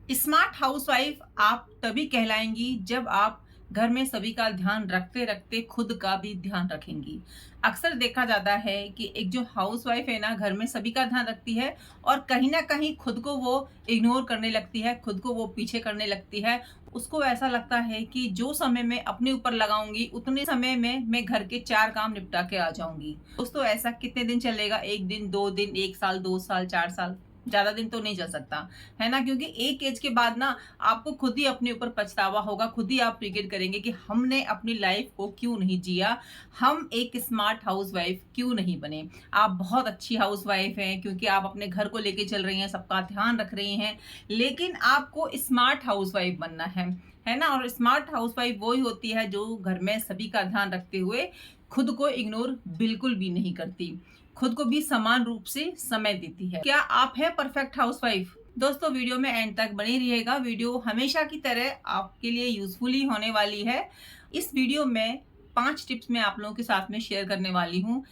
Smart housewife आप तभी कहलाएंगी जब आप घर में सभी का ध्यान रखते रखते खुद का भी ध्यान रखेंगी। अक्सर देखा जाता है कि एक जो हाउसवाइफ है ना, घर में सभी का ध्यान रखती है और कहीं ना कहीं खुद को वो इग्नोर करने लगती है, खुद को वो पीछे करने लगती है। उसको ऐसा लगता है कि जो समय मैं अपने ऊपर लगाऊंगी उतने समय में मैं घर के 4 काम निपटा के आ जाऊंगी। दोस्तों, ऐसा कितने दिन चलेगा? 1 दिन, 2 दिन, 1 साल, 2 साल, 4 साल? ज्यादा दिन तो नहीं चल सकता, है ना? क्योंकि एक एज के बाद ना आपको खुद ही अपने ऊपर पछतावा होगा, खुद ही आप रिग्रेट करेंगे कि हमने अपनी लाइफ को क्यों नहीं जिया, हम एक स्मार्ट हाउसवाइफ क्यों नहीं बने। आप बहुत अच्छी हाउसवाइफ हैं क्योंकि आप अपने घर को लेके चल रही हैं, सबका ध्यान रख रही हैं, लेकिन आपको स्मार्ट हाउसवाइफ बनना है ना? और स्मार्ट हाउसवाइफ वही होती है जो घर में सभी का ध्यान रखते हुए खुद को इग्नोर बिल्कुल भी नहीं करती, खुद को भी समान रूप से समय देती है। क्या आप है परफेक्ट हाउसवाइफ? दोस्तों, वीडियो में एंड तक बने रहिएगा। वीडियो हमेशा की तरह आपके लिए यूजफुल ही होने वाली है। इस वीडियो में 5 टिप्स मैं आप लोगों के साथ में शेयर करने वाली हूँ,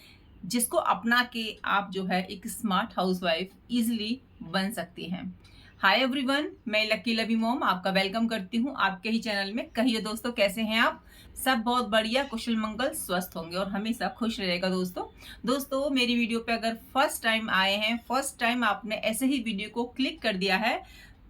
जिसको अपना के आप जो है एक स्मार्ट हाउसवाइफ इजिली बन सकती हैं। हाय एवरीवन, मैं लकी लवी मॉम आपका वेलकम करती हूँ आपके ही चैनल में। कहिए दोस्तों, कैसे हैं आप? सब बहुत बढ़िया, कुशल मंगल, स्वस्थ होंगे और हमेशा खुश रहेगा। दोस्तों, मेरी वीडियो पे अगर फर्स्ट टाइम आए हैं, फर्स्ट टाइम आपने ऐसे ही वीडियो को क्लिक कर दिया है,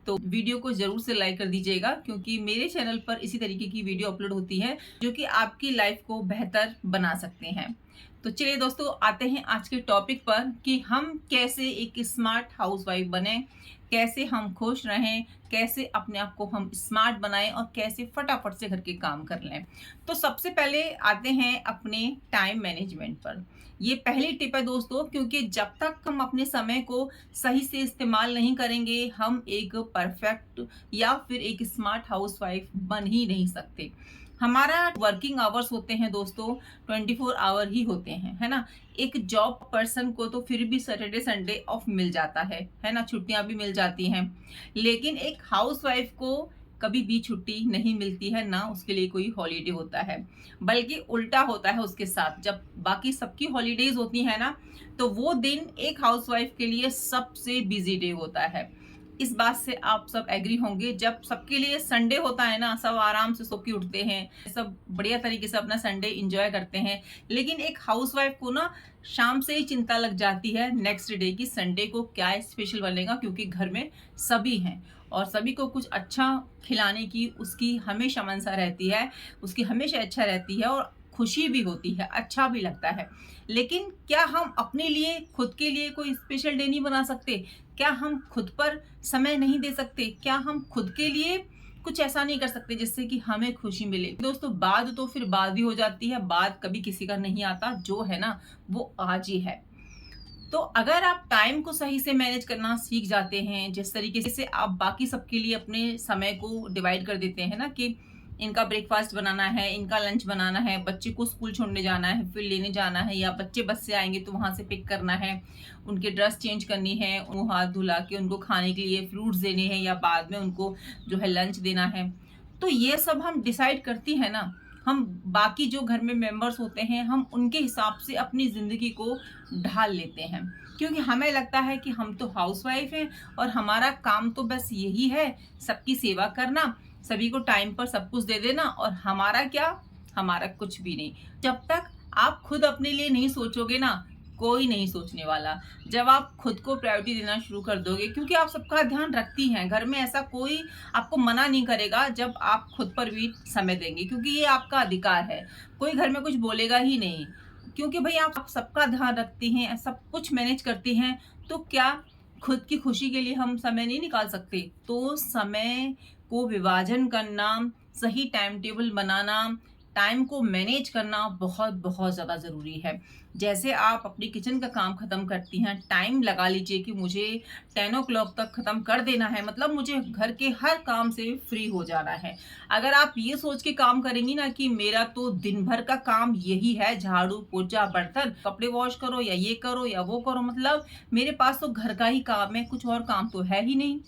तो वीडियो को जरूर से लाइक कर दीजिएगा, क्योंकि मेरे चैनल पर इसी तरीके की वीडियो अपलोड होती है जो कि आपकी लाइफ को बेहतर बना सकते हैं। तो चलिए दोस्तों, आते हैं आज के टॉपिक पर कि हम कैसे एक स्मार्ट हाउसवाइफ बने, कैसे हम खुश रहें, कैसे अपने आप को हम स्मार्ट बनाएं और कैसे फटाफट से घर के काम कर लें। तो सबसे पहले आते हैं अपने टाइम मैनेजमेंट पर। ये पहली टिप है दोस्तों, क्योंकि जब तक हम अपने समय को सही से इस्तेमाल नहीं करेंगे, हम एक परफेक्ट या फिर एक स्मार्ट हाउसवाइफ बन ही नहीं सकते। हमारा वर्किंग आवर्स होते हैं दोस्तों, 24 आवर ही होते हैं, है ना? एक जॉब पर्सन को तो फिर भी सैटरडे संडे ऑफ मिल जाता है ना? छुट्टियां भी मिल जाती हैं। लेकिन एक हाउसवाइफ को कभी भी छुट्टी नहीं मिलती है, ना उसके लिए कोई हॉलीडे होता है। बल्कि उल्टा होता है उसके साथ। जब बाकी सबकी हॉलीडेज होती है ना, तो वो दिन एक हाउसवाइफ के लिए सबसे बिजी डे होता है। इस बात से आप सब एग्री होंगे। जब सबके लिए संडे होता है ना, सब आराम से सो के उठते हैं, सब बढ़िया तरीके से अपना संडे एंजॉय करते हैं। लेकिन एक हाउसवाइफ को ना शाम से ही चिंता लग जाती है नेक्स्ट डे की, संडे को क्या स्पेशल बनेगा, क्योंकि घर में सभी हैं और सभी को कुछ अच्छा खिलाने की उसकी हमेशा मनसा रहती है, उसकी हमेशा इच्छा रहती है और खुशी भी होती है, अच्छा भी लगता है। लेकिन क्या हम अपने लिए, खुद के लिए कोई स्पेशल डे नहीं बना सकते? क्या हम खुद पर समय नहीं दे सकते? क्या हम खुद के लिए कुछ ऐसा नहीं कर सकते जिससे कि हमें खुशी मिले? दोस्तों, बाद तो फिर बाद ही हो जाती है, बाद कभी किसी का नहीं आता, जो है ना वो आज ही है। तो अगर आप टाइम को सही से मैनेज करना सीख जाते हैं, जिस तरीके से आप बाकी सबके लिए अपने समय को डिवाइड कर देते हैं ना, कि इनका ब्रेकफास्ट बनाना है, इनका लंच बनाना है, बच्चे को स्कूल छोड़ने जाना है, फिर लेने जाना है, या बच्चे बस से आएंगे तो वहां से पिक करना है, उनके ड्रेस चेंज करनी है, उनको हाथ धुला के उनको खाने के लिए फ्रूट्स देने हैं, या बाद में उनको जो है लंच देना है। तो ये सब हम डिसाइड करती है ना, हम बाकी जो घर में मेंबर्स होते हैं, हम उनके हिसाब से अपनी ज़िंदगी को ढाल लेते हैं, क्योंकि हमें लगता है कि हम तो हाउसवाइफ हैं और हमारा काम तो बस यही है, सबकी सेवा करना, सभी को टाइम पर सब कुछ दे देना, और हमारा क्या? हमारा कुछ भी नहीं। जब तक आप खुद अपने लिए नहीं सोचोगे ना, कोई नहीं सोचने वाला। जब आप खुद को प्रायोरिटी देना शुरू कर दोगे, क्योंकि आप सबका ध्यान रखती हैं घर में, ऐसा कोई आपको मना नहीं करेगा जब आप खुद पर भी समय देंगे, क्योंकि ये आपका अधिकार है। कोई घर में कुछ बोलेगा ही नहीं, क्योंकि भाई आप सबका ध्यान रखती हैं, सब कुछ मैनेज करती हैं। तो क्या खुद की खुशी के लिए हम समय नहीं निकाल सकते? तो समय को विभाजन करना, सही टाइम टेबल बनाना, टाइम को मैनेज करना बहुत बहुत ज़्यादा ज़रूरी है। जैसे आप अपनी किचन का काम ख़त्म करती हैं, टाइम लगा लीजिए कि मुझे 10 o'clock तक ख़त्म कर देना है, मतलब मुझे घर के हर काम से फ्री हो जाना है। अगर आप ये सोच के काम करेंगी ना कि मेरा तो दिन भर का काम यही है, झाड़ू पोछा बर्तन, कपड़े वॉश करो या ये करो या वो करो, मतलब मेरे पास तो घर का ही काम है, कुछ और काम तो है ही नहीं।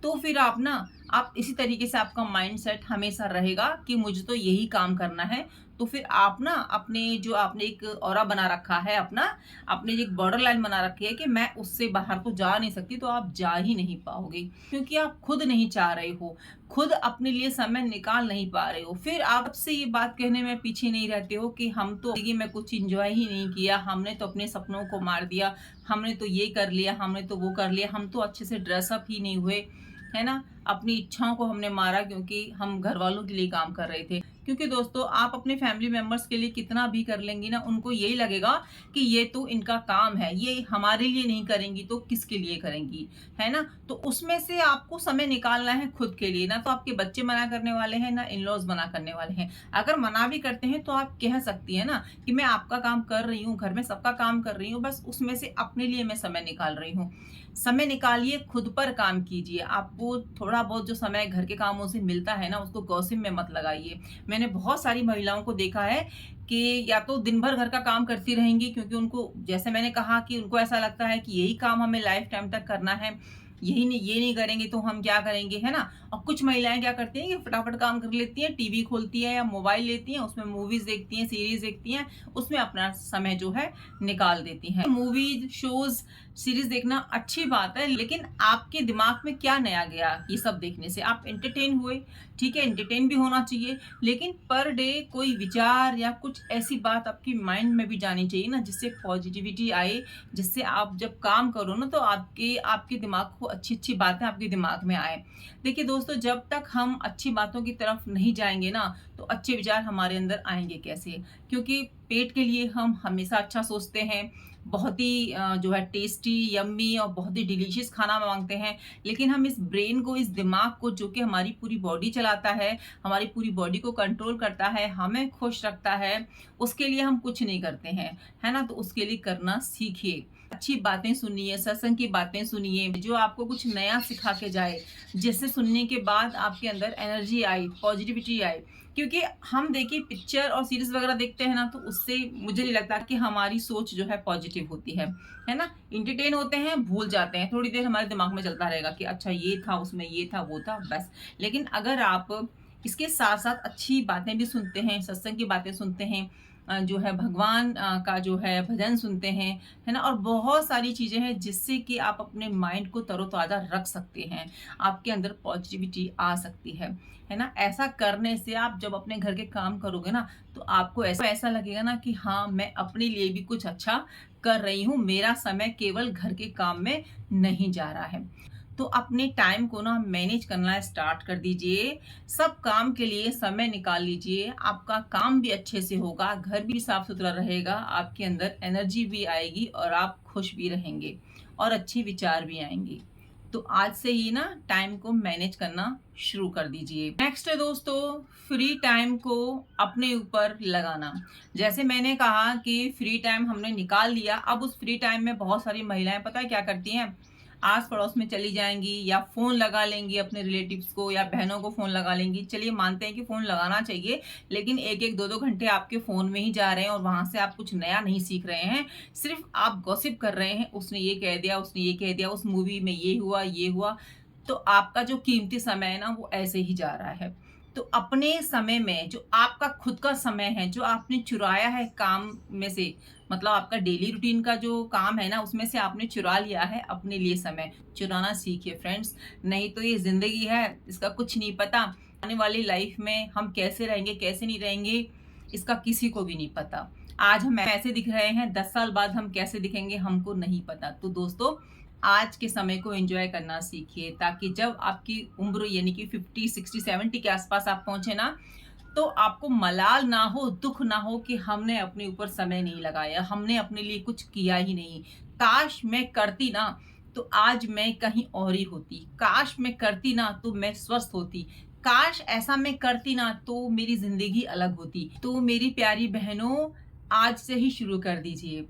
तो फिर आप ना आप इसी तरीके से आपका माइंडसेट हमेशा रहेगा कि मुझे तो यही काम करना है, तो फिर आप ना अपने जो आपने एक ऑरा बना रखा है अपना, आपने एक बॉर्डर लाइन बना रखी है कि मैं उससे बाहर तो जा नहीं सकती, तो आप जा ही नहीं पाओगे। क्योंकि आप खुद नहीं चाह रहे हो, खुद अपने लिए समय निकाल नहीं पा रहे हो। फिर आपसे ये बात कहने में पीछे नहीं रहते हो कि हम तो ज़िंदगी में कुछ एन्जॉय ही नहीं किया, हमने तो अपने सपनों को मार दिया, हमने तो ये कर लिया, हमने तो वो कर लिया, हम तो अच्छे से ड्रेस अप ही नहीं हुए, है ना? अपनी इच्छाओं को हमने मारा क्योंकि हम घरवालों के लिए काम कर रहे थे। क्योंकि दोस्तों आप अपने फैमिली मेंबर्स के लिए कितना भी कर लेंगी ना, उनको यही लगेगा कि ये तो इनका काम है, ये हमारे लिए नहीं करेंगी तो किसके लिए करेंगी, है ना? तो उसमें से आपको समय निकालना है खुद के लिए, ना तो आपके बच्चे मना करने वाले हैं, ना इन-लॉज़ मना करने वाले हैं। अगर मना भी करते हैं तो आप कह सकती हैं ना कि मैं आपका काम कर रही हूँ, घर में सबका काम कर रही हूँ, बस उसमें से अपने लिए मैं समय निकाल रही हूँ। समय निकालिए, खुद पर काम कीजिए। आपको थोड़ा बहुत जो समय घर के कामों से मिलता है ना, उसको गॉसिप में मत लगाइए। मैंने बहुत सारी महिलाओं को देखा है कि या तो दिन भर घर का काम करती रहेंगी, क्योंकि उनको, जैसे मैंने कहा, कि उनको ऐसा लगता है कि यही काम हमें लाइफ टाइम तक करना है, यही नहीं, ये नहीं करेंगे तो हम क्या करेंगे, है ना? और कुछ महिलाएं क्या करती हैं कि फटाफट काम कर लेती हैं, टीवी खोलती हैं या मोबाइल लेती हैं, उसमें मूवीज देखती हैं, सीरीज देखती हैं, उसमें अपना समय जो है निकाल देती हैं। मूवीज, शोज, सीरीज देखना अच्छी बात है, लेकिन आपके दिमाग में क्या नया गया ये सब देखने से? आप एंटरटेन हुए, ठीक है, एंटरटेन भी होना चाहिए, लेकिन पर डे कोई विचार या कुछ ऐसी बात आपकी माइंड में भी जानी चाहिए ना, जिससे पॉजिटिविटी आए, जिससे आप जब काम करो ना तो आपके आपके दिमाग को अच्छी-अच्छी बातें आपके दिमाग में आए। देखिए दोस्तों, जब तक हम अच्छी बातों की तरफ नहीं जाएँगे ना, तो अच्छे विचार हमारे अंदर आएँगे कैसे? क्योंकि पेट के लिए हम हमेशा अच्छा सोचते हैं, बहुत ही जो है टेस्टी, यम्मी और बहुत ही डिलीशियस खाना माँगते हैं, लेकिन हम इस ब्रेन को, इस दिमाग को, जो कि हमारी पूरी बॉडी चलाता है, हमारी पूरी बॉडी को कंट्रोल करता है, हमें खुश रखता है, उसके लिए हम कुछ नहीं करते हैं, है ना? तो उसके लिए करना सीखिए। अच्छी बातें सुनिए, सत्संग की बातें सुनिए, जो आपको कुछ नया सिखा के जाए, जिसे सुनने के बाद आपके अंदर एनर्जी आई, पॉजिटिविटी आए। क्योंकि हम देखिए पिक्चर और सीरीज़ वगैरह देखते हैं ना, तो उससे मुझे नहीं लगता कि हमारी सोच जो है पॉजिटिव होती है ना? एंटरटेन होते हैं, भूल जाते हैं, थोड़ी देर हमारे दिमाग में चलता रहेगा कि अच्छा ये था, उसमें ये था, वो था, बस। लेकिन अगर आप इसके साथ-साथ अच्छी बातें भी सुनते हैं, सत्संग की बातें सुनते हैं, जो है भगवान का जो है भजन सुनते हैं, है ना? और बहुत सारी चीज़ें हैं जिससे कि आप अपने माइंड को तरोताज़ा रख सकते हैं, आपके अंदर पॉजिटिविटी आ सकती है ना? ऐसा करने से आप जब अपने घर के काम करोगे ना, तो आपको ऐसा ऐसा लगेगा ना कि हाँ, मैं अपने लिए भी कुछ अच्छा कर रही हूँ, मेरा समय केवल घर के काम में नहीं जा रहा है। तो अपने टाइम को ना मैनेज करना स्टार्ट कर दीजिए। सब काम के लिए समय निकाल लीजिए, आपका काम भी अच्छे से होगा, घर भी साफ-सुथरा रहेगा, आपके अंदर एनर्जी भी आएगी और आप खुश भी रहेंगे और अच्छे विचार भी आएँगे। तो आज से ही ना टाइम को मैनेज करना शुरू कर दीजिए। नेक्स्ट है दोस्तों, फ्री टाइम को अपने ऊपर लगाना। जैसे मैंने कहा कि फ्री टाइम हमने निकाल लिया, अब उस फ्री टाइम में बहुत सारी महिलाएँ पता है क्या करती हैं? आस-पड़ोस में चली जाएँगी या फ़ोन लगा लेंगी अपने रिलेटिव्स को या बहनों को फ़ोन लगा लेंगी। चलिए मानते हैं कि फ़ोन लगाना चाहिए, लेकिन 1-1, 2-2 घंटे आपके फ़ोन में ही जा रहे हैं और वहाँ से आप कुछ नया नहीं सीख रहे हैं। सिर्फ़ आप गॉसिप कर रहे हैं, उसने ये कह दिया, उसने ये कह दिया, उस मूवी में ये हुआ, ये हुआ। तो आपका जो कीमती समय है ना, वो ऐसे ही जा रहा है। तो अपने समय में जो आपका खुद का समय है, जो आपने चुराया है काम में से, मतलब आपका डेली रूटीन का जो काम है ना, उसमें से आपने चुरा लिया है अपने लिए समय। चुराना सीखिए फ्रेंड्स, नहीं तो ये ज़िंदगी है, इसका कुछ नहीं पता। आने वाली लाइफ़ में हम कैसे रहेंगे, कैसे नहीं रहेंगे, इसका किसी को भी नहीं पता। आज हम ऐसे दिख रहे हैं, 10 साल बाद हम कैसे दिखेंगे, हमको नहीं पता। तो दोस्तों, आज के समय को एन्जॉय करना सीखिए, ताकि जब आपकी उम्र यानी कि 50, 60, 70 के आस-पास आप पहुँचे ना, तो आपको मलाल ना हो, दुःख ना हो कि हमने अपने ऊपर समय नहीं लगाया, हमने अपने लिए कुछ किया ही नहीं। काश मैं करती ना, तो आज मैं कहीं और ही होती। काश मैं करती ना, तो मैं स्वस्थ होती। काश ऐसा मैं करती ना, तो मेरी ज़िंदगी अलग होती। तो मेरी प्यारी बहनों, आज से ही शुरू कर दीजिए।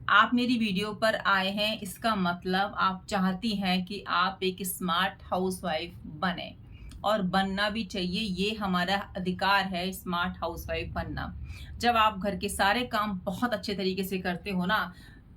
आप मेरी वीडियो पर आए हैं, इसका मतलब आप चाहती हैं कि आप एक स्मार्ट हाउसवाइफ बनें। और बनना भी चाहिए, ये हमारा अधिकार है स्मार्ट हाउसवाइफ बनना। जब आप घर के सारे काम बहुत अच्छे तरीके से करते हो ना,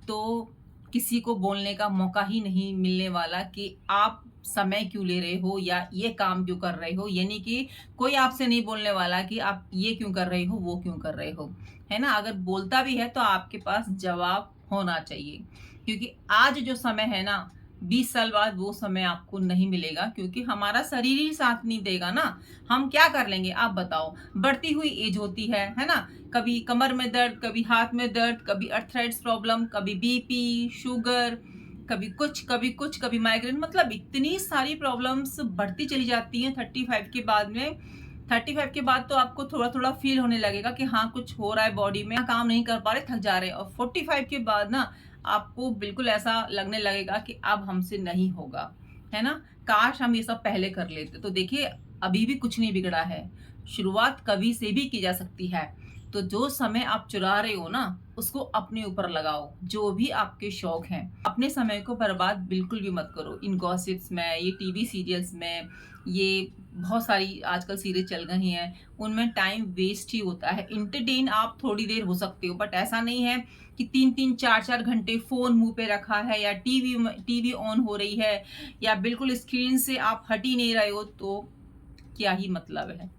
तो किसी को बोलने का मौका ही नहीं मिलने वाला कि आप समय क्यों ले रहे हो या ये काम क्यों कर रहे हो। यानी कि कोई आपसे नहीं बोलने वाला कि आप ये क्यों कर रहे हो, वो क्यों कर रहे हो, है ना? अगर बोलता भी है तो आपके पास जवाब होना चाहिए, क्योंकि आज जो समय है ना, 20 साल बाद वो समय आपको नहीं मिलेगा, क्योंकि हमारा शरीर ही साथ नहीं देगा ना। हम क्या कर लेंगे आप बताओ? बढ़ती हुई एज होती है ना? कभी कमर में दर्द, कभी हाथ में दर्द, कभी अर्थराइट्स प्रॉब्लम, कभी बीपी, शुगर, कभी कुछ, कभी माइग्रेन, मतलब इतनी सारी प्रॉब्लम्स बढ़ती चली जाती हैं 35 के बाद में। 35 के बाद तो आपको थोड़ा-थोड़ा फ़ील होने लगेगा कि हाँ, कुछ हो रहा है बॉडी में, काम नहीं कर पा रहे, थक जा रहे हैं। और 45 के बाद ना आपको बिल्कुल ऐसा लगने लगेगा कि अब हमसे नहीं होगा, है ना? काश हम ये सब पहले कर लेते। तो देखिए, अभी भी कुछ नहीं बिगड़ा है, शुरुआत कभी से भी की जा सकती है। तो जो समय आप चुरा रहे हो ना, उसको अपने ऊपर लगाओ, जो भी आपके शौक हैं। अपने समय को बर्बाद बिल्कुल भी मत करो इन गॉसिप्स में, ये टीवी सीरियल्स में, ये बहुत सारी आजकल सीरीज़ चल रही हैं, उनमें टाइम वेस्ट ही होता है। एंटरटेन आप थोड़ी देर हो सकते हो, बट ऐसा नहीं है कि 3-3 4-4 घंटे फ़ोन मुँह पे रखा है या टीवी ऑन हो रही है या बिल्कुल स्क्रीन से आप हट ही नहीं रहे हो, तो क्या ही मतलब है।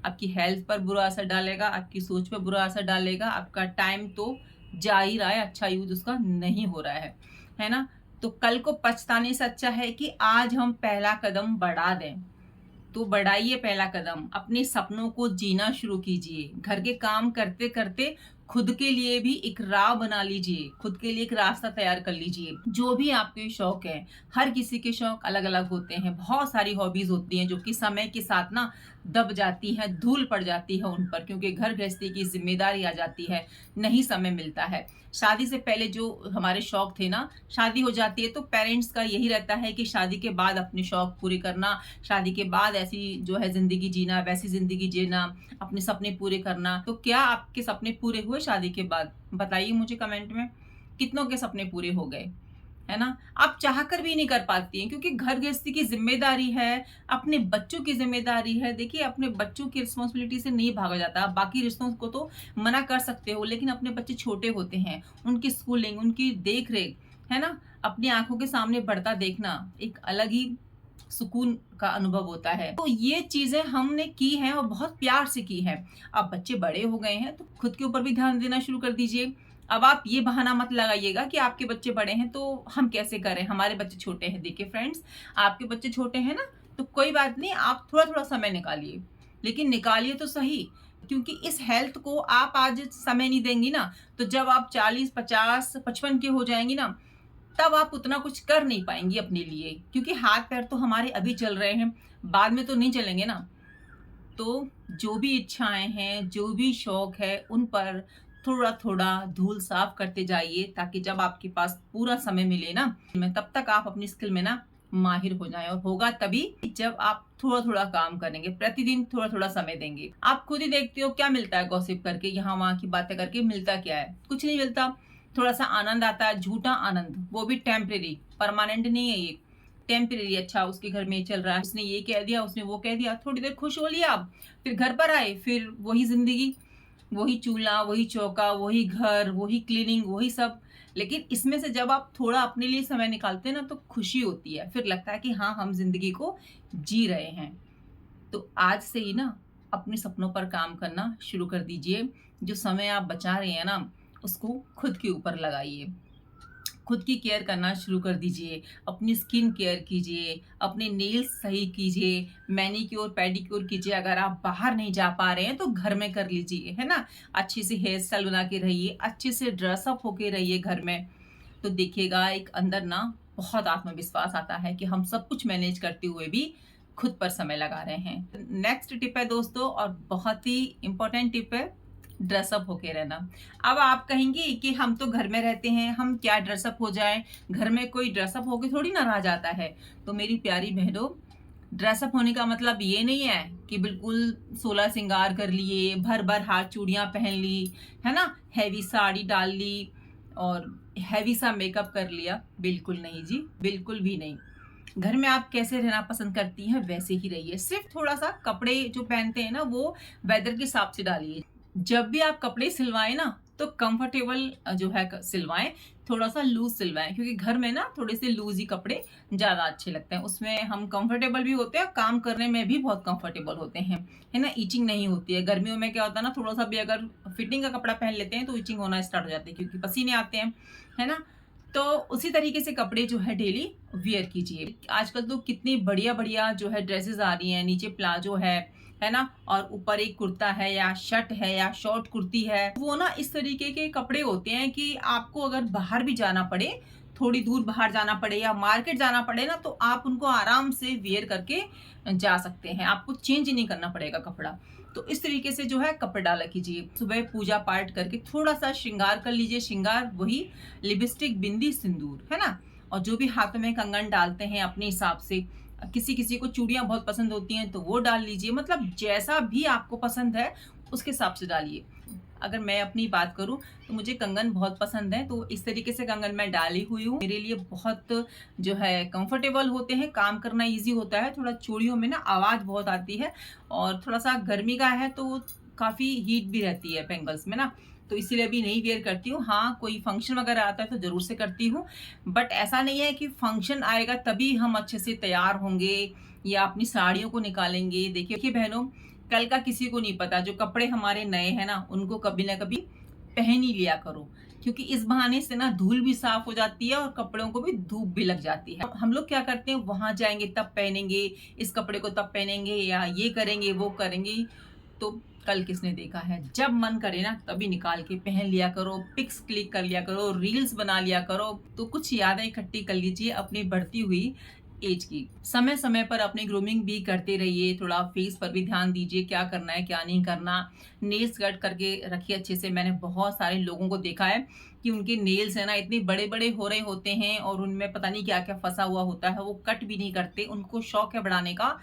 आपकी हेल्थ पर बुरा असर डालेगा, आपकी सोच पर बुरा असर डालेगा, आपका टाइम तो जा ही रहा है, अच्छा यूज़ उसका नहीं हो रहा है ना? तो कल को पछताने से अच्छा है कि आज हम पहला कदम बढ़ा दें। तो बढ़ाइए पहला कदम, अपने सपनों को जीना शुरू कीजिए। घर के काम करते-करते खुद के लिए भी एक राह बना लीजिए, खुद के लिए एक रास्ता तैयार कर लीजिए। जो भी आपके शौक हैं, हर किसी के शौक अलग-अलग होते हैं। बहुत सारी हॉबीज़ होती हैं जो कि समय के साथ ना दब जाती हैं, धूल पड़ जाती है उन पर, क्योंकि घर गृहस्थी की ज़िम्मेदारी आ जाती है, नहीं समय मिलता है। शादी से पहले जो हमारे शौक थे ना, शादी हो जाती है तो पेरेंट्स का यही रहता है कि शादी के बाद अपने शौक पूरे करना, शादी के बाद ऐसी जो है ज़िंदगी जीना, वैसी ज़िंदगी जीना, अपने सपने पूरे करना। तो क्या आपके सपने पूरे हुए शादी के बाद? बताइए मुझे कमेंट में, कितनों के सपने पूरे हो गए? है ना? आप चाहकर भी नहीं कर पाती हैं, क्योंकि घर गृहस्थी की ज़िम्मेदारी है, अपने बच्चों की ज़िम्मेदारी है। देखिए, अपने बच्चों की रिस्पॉन्सिबिलिटी से नहीं भागा जाता। आप बाकी रिश्तों को तो मना कर सकते हो, लेकिन अपने बच्चे छोटे होते हैं, उनकी स्कूलिंग, उनकी देख-रेख, है ना? अपनी आँखों के सामने बढ़ता देखना एक अलग ही सुकून का अनुभव होता है। तो ये चीज़ें हमने की हैं और बहुत प्यार से की हैं। अब बच्चे बड़े हो गए हैं तो खुद के ऊपर भी ध्यान देना शुरू कर दीजिए। अब आप ये बहाना मत लगाइएगा कि आपके बच्चे बड़े हैं तो हम कैसे करें, हमारे बच्चे छोटे हैं। देखिए फ्रेंड्स, आपके बच्चे छोटे हैं ना, तो कोई बात नहीं, आप थोड़ा-थोड़ा समय निकालिए। लेकिन निकालिए तो सही, क्योंकि इस हेल्थ को आप आज समय नहीं देंगी ना, तो जब आप 40, 50, 55 की हो जाएँगी ना, तब आप उतना कुछ कर नहीं पाएँगी अपने लिए, क्योंकि हाथ-पैर तो हमारे अभी चल रहे हैं, बाद में तो नहीं चलेंगे ना। तो जो भी इच्छाएँ हैं, जो भी शौक है, उन पर थोड़ा-थोड़ा धूल साफ करते जाइए, ताकि जब आपके पास पूरा समय मिले ना, तब तक आप अपनी स्किल में ना माहिर हो जाएँ, और होगा तभी जब आप थोड़ा-थोड़ा काम करेंगे, प्रतिदिन थोड़ा-थोड़ा समय देंगे। आप खुद ही देखते हो क्या मिलता है गॉसिप करके, यहाँ-वहाँ की बातें करके मिलता क्या है? कुछ नहीं मिलता। थोड़ा-सा आनंद आता है, झूठा आनंद, वो भी टेम्परेरी, परमानेंट नहीं है ये। टेम्परेरी, अच्छा उसके घर में ये चल रहा है, उसने ये कह दिया, उसने वो कह दिया, थोड़ी देर खुश हो लिया आप, फिर घर पर आए, फिर वही ज़िंदगी, वही चूल्हा, वही चौका, वही घर, वही क्लीनिंग, वही सब। लेकिन इसमें से जब आप थोड़ा अपने लिए समय निकालते हैं ना, तो खुशी होती है, फिर लगता है कि हाँ, हम ज़िंदगी को जी रहे हैं। तो आज से ही ना अपने सपनों पर काम करना शुरू कर दीजिए। जो समय आप बचा रहे हैं ना, उसको खुद के ऊपर लगाइए। खुद की केयर करना शुरू कर दीजिए, अपनी स्किन केयर कीजिए, अपने नेल्स सही कीजिए, मैनीक्योर, पेडीक्योर कीजिए। अगर आप बाहर नहीं जा पा रहे हैं तो घर में कर लीजिए, है ना? अच्छे से हेयर स्टाइल बना के रहिए, अच्छे से ड्रेस अप होके रहिए घर में। तो देखिएगा एक अंदर ना बहुत आत्मविश्वास आता है कि हम सब कुछ मैनेज करते हुए भी खुद पर समय लगा रहे हैं। नेक्स्ट टिप है दोस्तों, और बहुत ही इम्पोर्टेंट टिप है, ड्रेसअप होके रहना। अब आप कहेंगी कि हम तो घर में रहते हैं, हम क्या ड्रेसअप हो जाएँ? घर में कोई ड्रेसअप होके थोड़ी ना रह जाता है। तो मेरी प्यारी बहनों, ड्रेसअप होने का मतलब ये नहीं है कि बिल्कुल 16 श्रृंगार कर लिए, भर-भर हाथ चूड़ियाँ पहन ली, है ना? हेवी साड़ी डाल ली और हेवी सा मेकअप कर लिया। बिल्कुल नहीं जी, बिल्कुल भी नहीं। घर में आप कैसे रहना पसंद करती हैं, वैसे ही रहिए। सिर्फ़ थोड़ा-सा कपड़े जो पहनते हैं ना, वो वेदर के हिसाब से डालिए। जब भी आप कपड़े सिलवाएँ ना, तो कंफर्टेबल जो है सिलवाएं, थोड़ा सा लूज सिलवाएं, क्योंकि घर में ना थोड़े से लूज ही कपड़े ज्यादा अच्छे लगते हैं, उसमें हम कंफर्टेबल भी होते हैं, काम करने में भी बहुत कंफर्टेबल होते हैं, है ना। ईचिंग नहीं होती है। गर्मियों में क्या होता है ना, थोड़ा सा भी अगर फिटिंग का कपड़ा पहन लेते हैं तो ईचिंग होना स्टार्ट हो जाती है, क्योंकि पसीने आते हैं, है ना। तो उसी तरीके से कपड़े जो है डेली वियर कीजिए। आजकल तो कितनी बढ़िया बढ़िया जो है ड्रेसेस आ रही हैं, नीचे प्लाजो है ना, और ऊपर एक कुर्ता है या शर्ट है या शॉर्ट कुर्ती है। वो ना इस तरीके के कपड़े होते हैं कि आपको अगर बाहर भी जाना पड़े, थोड़ी दूर बाहर जाना पड़े या मार्केट जाना पड़े ना, तो आप उनको आराम से वियर करके जा सकते हैं, आपको चेंज नहीं करना पड़ेगा कपड़ा। तो इस तरीके से जो है कपड़े डाला कीजिए। सुबह पूजा पाठ करके थोड़ा सा श्रृंगार कर लीजिए। श्रृंगार वही लिपस्टिक, बिंदी, सिंदूर, है ना। और जो भी हाथों में कंगन डालते हैं अपने हिसाब से, किसी किसी को चूड़ियां बहुत पसंद होती हैं तो वो डाल लीजिए, मतलब जैसा भी आपको पसंद है उसके हिसाब से डालिए। अगर मैं अपनी बात करूं तो मुझे कंगन बहुत पसंद है, तो इस तरीके से कंगन मैं डाली हुई हूँ। मेरे लिए बहुत जो है कंफर्टेबल होते हैं, काम करना इजी होता है। थोड़ा चूड़ियों में ना आवाज बहुत आती है, और थोड़ा सा गर्मी का है तो काफी हीट भी रहती है बैंगल्स में ना, तो इसीलिए अभी नहीं वेयर करती हूँ। हाँ, कोई फंक्शन वगैरह आता है तो जरूर से करती हूँ, बट ऐसा नहीं है कि फंक्शन आएगा तभी हम अच्छे से तैयार होंगे या अपनी साड़ियों को निकालेंगे। देखिए बहनों, कल का किसी को नहीं पता। जो कपड़े हमारे नए हैं ना, उनको कभी ना कभी पहन ही लिया करो, क्योंकि इस बहाने से ना धूल भी साफ हो जाती है और कपड़ों को भी धूप भी लग जाती है। हम लोग क्या करते हैं, वहां जाएंगे तब पहनेंगे, इस कपड़े को तब पहनेंगे, या ये करेंगे वो करेंगे। तो कल किसने देखा है, जब मन करे ना तभी निकाल के पहन लिया करो, पिक्स क्लिक कर लिया करो, रील्स बना लिया करो। तो कुछ यादें इकट्ठी कर लीजिए अपनी बढ़ती हुई एज की। समय समय पर अपनी ग्रूमिंग भी करते रहिए, थोड़ा फेस पर भी ध्यान दीजिए, क्या करना है क्या नहीं करना। नेल्स कट करके रखिए अच्छे से। मैंने बहुत सारे लोगों को देखा है कि उनके नेल्स है ना इतने बड़े बड़े हो रहे होते हैं और उनमें पता नहीं क्या क्या फंसा हुआ होता है, वो कट भी नहीं करते। उनको शौक है बढ़ाने का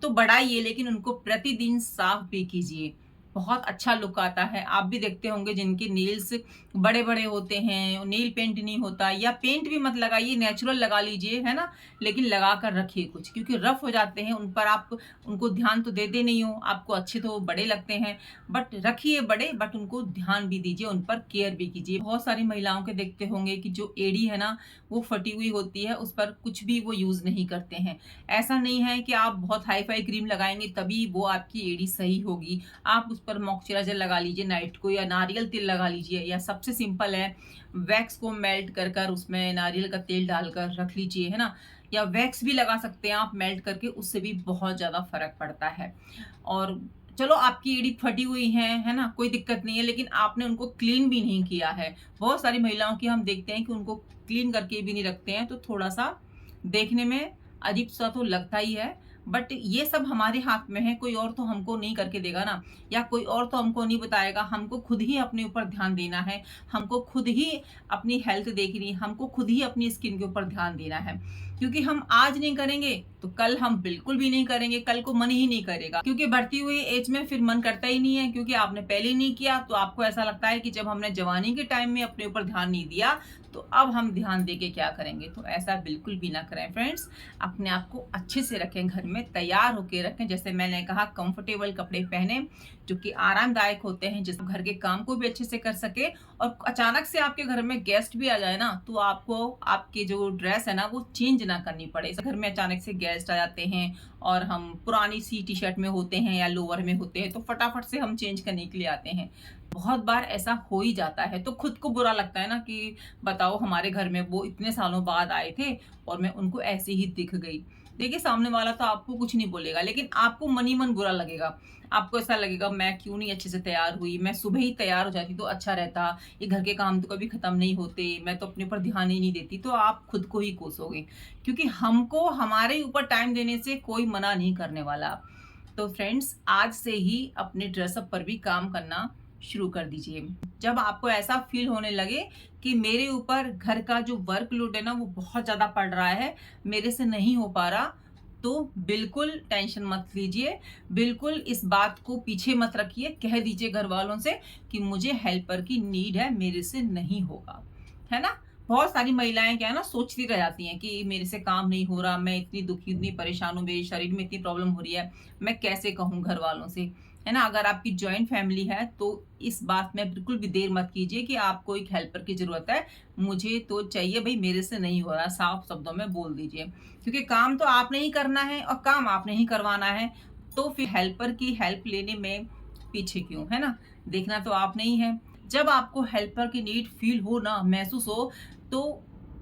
तो बढ़ाइए, लेकिन उनको प्रतिदिन साफ भी कीजिए, बहुत अच्छा लुक आता है। आप भी देखते होंगे जिनके नेल्स बड़े बड़े होते हैं, नेल पेंट नहीं होता, या पेंट भी मत लगाइए, नेचुरल लगा लीजिए, है ना, लेकिन लगा कर रखिए कुछ, क्योंकि रफ हो जाते हैं उन पर। आप उनको ध्यान तो देते नहीं हो, आपको अच्छे तो बड़े लगते हैं, बट रखिए बड़े, बट उनको ध्यान भी दीजिए, उन पर केयर भी कीजिए। बहुत सारी महिलाओं के देखते होंगे कि जो एड़ी है ना वो फटी हुई होती है, उस पर कुछ भी वो यूज नहीं करते हैं। ऐसा नहीं है कि आप बहुत हाई फाई क्रीम लगाएंगे तभी वो आपकी एड़ी सही होगी। आप उस पर मॉइस्चराइजर लगा लीजिए नाइट को, या नारियल तेल लगा लीजिए, या सबसे सिंपल है वैक्स को मेल्ट कर कर उसमें नारियल का तेल डालकर रख लीजिए, है ना। या वैक्स भी लगा सकते हैं आप मेल्ट करके, उससे भी बहुत ज्यादा फर्क पड़ता है। और चलो आपकी एड़ी फटी हुई है ना, कोई दिक्कत नहीं है, लेकिन आपने उनको क्लीन भी नहीं किया है। बहुत सारी महिलाओं की हम देखते हैं कि उनको क्लीन करके भी नहीं रखते हैं, तो थोड़ा सा देखने में अजीब सा तो लगता ही है। बट ये सब हमारे हाथ में है, कोई और तो हमको नहीं करके देगा ना, या कोई और तो हमको नहीं बताएगा। हमको खुद ही अपने ऊपर ध्यान देना है, हमको खुद ही अपनी हेल्थ देखनी है, हमको खुद ही अपनी स्किन के ऊपर ध्यान देना है। क्योंकि हम आज नहीं करेंगे तो कल हम बिल्कुल भी नहीं करेंगे, कल को मन ही नहीं करेगा, क्योंकि बढ़ती हुई एज में फिर मन करता ही नहीं है, क्योंकि आपने पहले ही नहीं किया। तो आपको ऐसा लगता है कि जब हमने जवानी के टाइम में अपने ऊपर ध्यान नहीं दिया तो अब हम ध्यान देके क्या करेंगे। तो ऐसा बिल्कुल भी ना करें फ्रेंड्स। अपने आप को अच्छे से रखें, घर में तैयार होके रखें। जैसे मैंने कहा, कंफर्टेबल कपड़े पहने जो कि आरामदायक होते हैं, जिस घर के काम को भी अच्छे से कर सके। और अचानक से आपके घर में गेस्ट भी आ जाए ना, तो आपको आपकी जो ड्रेस है ना वो चेंज ना करनी पड़े। घर में अचानक से गेस्ट आ जाते हैं और हम पुरानी सी टी शर्ट में होते हैं या लोअर में होते हैं, तो फटाफट से हम चेंज करने के लिए आते हैं। बहुत बार ऐसा हो ही जाता है, तो खुद को बुरा लगता है ना कि बताओ हमारे घर में वो इतने सालों बाद आए थे और मैं उनको ऐसे ही दिख गई। देखिए, सामने वाला तो आपको कुछ नहीं बोलेगा, लेकिन आपको मन ही मन बुरा लगेगा। आपको ऐसा लगेगा, मैं क्यों नहीं अच्छे से तैयार हुई, मैं सुबह ही तैयार हो जाती तो अच्छा रहता, ये घर के काम तो कभी खत्म नहीं होते, मैं तो अपने ऊपर ध्यान ही नहीं देती। तो आप खुद को ही कोसोगे, क्योंकि हमको हमारे ऊपर टाइम देने से कोई मना नहीं करने वाला। तो फ्रेंड्स, आज से ही अपने ड्रेसअप पर भी काम करना शुरू कर दीजिए। जब आपको ऐसा फील होने लगे कि मेरे ऊपर घर का जो वर्कलोड है ना वो बहुत ज्यादा पड़ रहा है, मेरे से नहीं हो पा रहा, तो बिल्कुल टेंशन मत लीजिए, बिल्कुल इस बात को पीछे मत रखिए। कह दीजिए घर वालों से कि मुझे हेल्पर की नीड है, मेरे से नहीं होगा, है ना। बहुत सारी महिलाएँ क्या है ना सोचती रह जाती हैं कि मेरे से काम नहीं हो रहा, मैं इतनी दुखी, इतनी परेशान हूँ, मेरे शरीर में इतनी प्रॉब्लम हो रही है, मैं कैसे कहूँ घरवालों से, है ना? अगर आपकी जॉइंट फैमिली है तो इस बात में बिल्कुल भी देर मत कीजिए कि आपको एक हेल्पर की ज़रूरत है, मुझे तो चाहिए भई मेरे से नहीं हो रहा, साफ शब्दों में बोल दीजिए। क्योंकि काम तो आपने ही करना है और काम आपने ही करवाना है, तो फिर हेल्पर की हेल्प लेने में पीछे क्यों, है ना? देखना तो आपने ही है। जब आपको हेल्पर की नीड फ़ील हो ना, महसूस हो, तो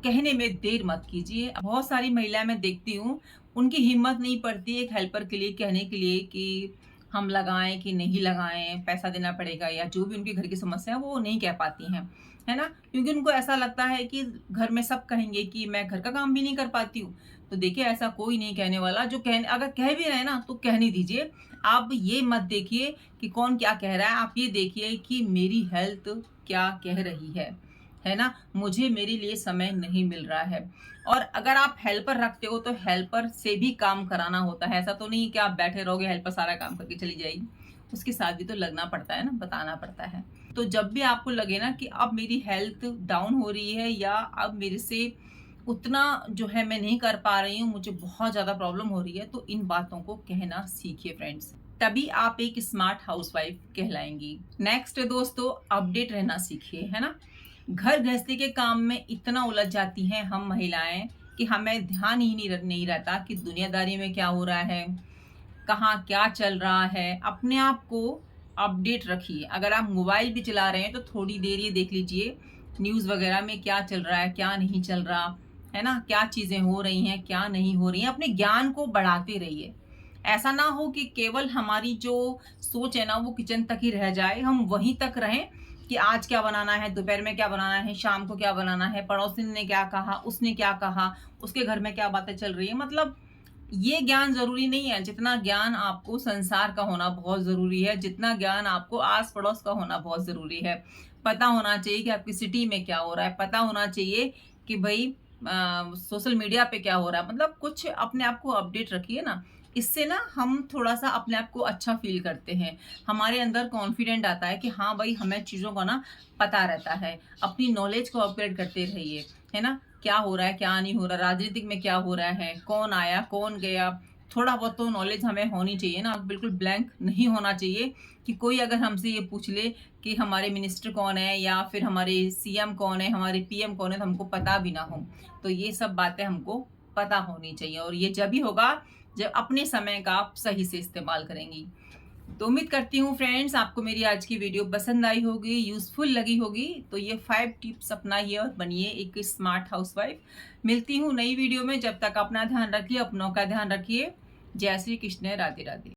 कहने में देर मत कीजिए। बहुत सारी महिलाएँ मैं देखती हूँ, उनकी हिम्मत नहीं पड़ती एक हेल्पर के लिए कहने के लिए कि हम लगाएँ कि नहीं लगाएँ, पैसा देना पड़ेगा या जो भी उनके घर की समस्या है, वो नहीं कह पाती हैं, है ना? क्योंकि उनको ऐसा लगता है कि घर में सब कहेंगे कि मैं घर का काम भी नहीं कर पाती हूँ। तो देखिए ऐसा कोई नहीं कहने वाला, जो कहने अगर कह भी रहे हैं ना, तो कहने दीजिए। आप ये मत देखिए कि कौन क्या कह रहा है, आप ये देखिए कि मेरी हेल्थ क्या कह रही है ना? मुझे मेरे लिए समय नहीं मिल रहा है। और अगर आप हेल्पर रखते हो तो हेल्पर से भी काम कराना होता है। ऐसा तो नहीं कि आप बैठे रहोगे हेल्पर सारा काम करके चली जाएगी। उसके साथ भी तो लगना पड़ता है ना, बताना पड़ता है। तो जब भी आपको लगे ना कि अब मेरी हेल्थ डाउन हो रही है या अब मेरे से उतना जो है मैं नहीं कर पा रही हूँ, मुझे बहुत ज़्यादा प्रॉब्लम हो रही है, तो इन बातों को कहना सीखिए फ्रेंड्स। तभी आप एक स्मार्ट हाउसवाइफ कहलाएँगी। नेक्स्ट दोस्तों, अपडेट रहना सीखिए, है ना? घर गृहस्थी के काम में इतना उलझ जाती हैं हम महिलाएँ कि हमें ध्यान ही नहीं रहता कि दुनियादारी में क्या हो रहा है, कहाँ क्या चल रहा है। अपने आप को अपडेट रखिए। अगर आप मोबाइल भी चला रहे हैं तो थोड़ी देर ये देख लीजिए न्यूज़ वगैरह में क्या चल रहा है, क्या नहीं चल रहा, है ना? क्या चीज़ें हो रही हैं, क्या नहीं हो रही हैं। अपने ज्ञान को बढ़ाते रहिए। ऐसा ना हो कि केवल हमारी जो सोच है ना वो किचन तक ही रह जाए, हम वहीं तक रहें कि आज क्या बनाना है, दोपहर में क्या बनाना है, शाम को क्या बनाना है, पड़ोसिन ने क्या कहा, उसने क्या कहा, उसके घर में क्या बातें चल रही है। मतलब ये ज्ञान ज़रूरी नहीं है, जितना ज्ञान आपको संसार का होना बहुत ज़रूरी है, जितना ज्ञान आपको आस-पड़ोस का होना बहुत ज़रूरी है। पता होना चाहिए कि आपकी सिटी में क्या हो रहा है, पता होना चाहिए कि भई सोशल मीडिया पे क्या हो रहा है। मतलब कुछ अपने आप को अपडेट रखिए ना, इससे ना हम थोड़ा-सा अपने आप को अच्छा फ़ील करते हैं। हमारे अंदर कॉन्फिडेंट आता है कि हाँ भाई, हमें चीज़ों का ना पता रहता है। अपनी नॉलेज को अपग्रेड करते रहिए, है ना? क्या हो रहा है, क्या नहीं हो रहा, राजनीतिक में क्या हो रहा है, कौन आया, कौन गया, थोड़ा बहुत तो नॉलेज हमें होनी चाहिए ना, बिल्कुल ब्लैंक नहीं होना चाहिए कि कोई अगर हमसे ये पूछ ले कि हमारे मिनिस्टर कौन है या फिर हमारे सीएम कौन है, हमारे पीएम कौन है, तो हमको पता भी ना हो। तो ये सब बातें हमको पता होनी चाहिए और ये जब ही होगा जब अपने समय का आप सही से इस्तेमाल करेंगी। तो उम्मीद करती हूँ फ्रेंड्स आपको मेरी आज की वीडियो पसंद आई होगी, यूज़फुल लगी होगी। तो ये 5 टिप्स अपनाइए और बनिए एक स्मार्ट हाउसवाइफ। मिलती हूँ नई वीडियो में, जब तक अपना ध्यान रखिए, अपनों का ध्यान रखिए। जय श्री कृष्ण, राधे राधे।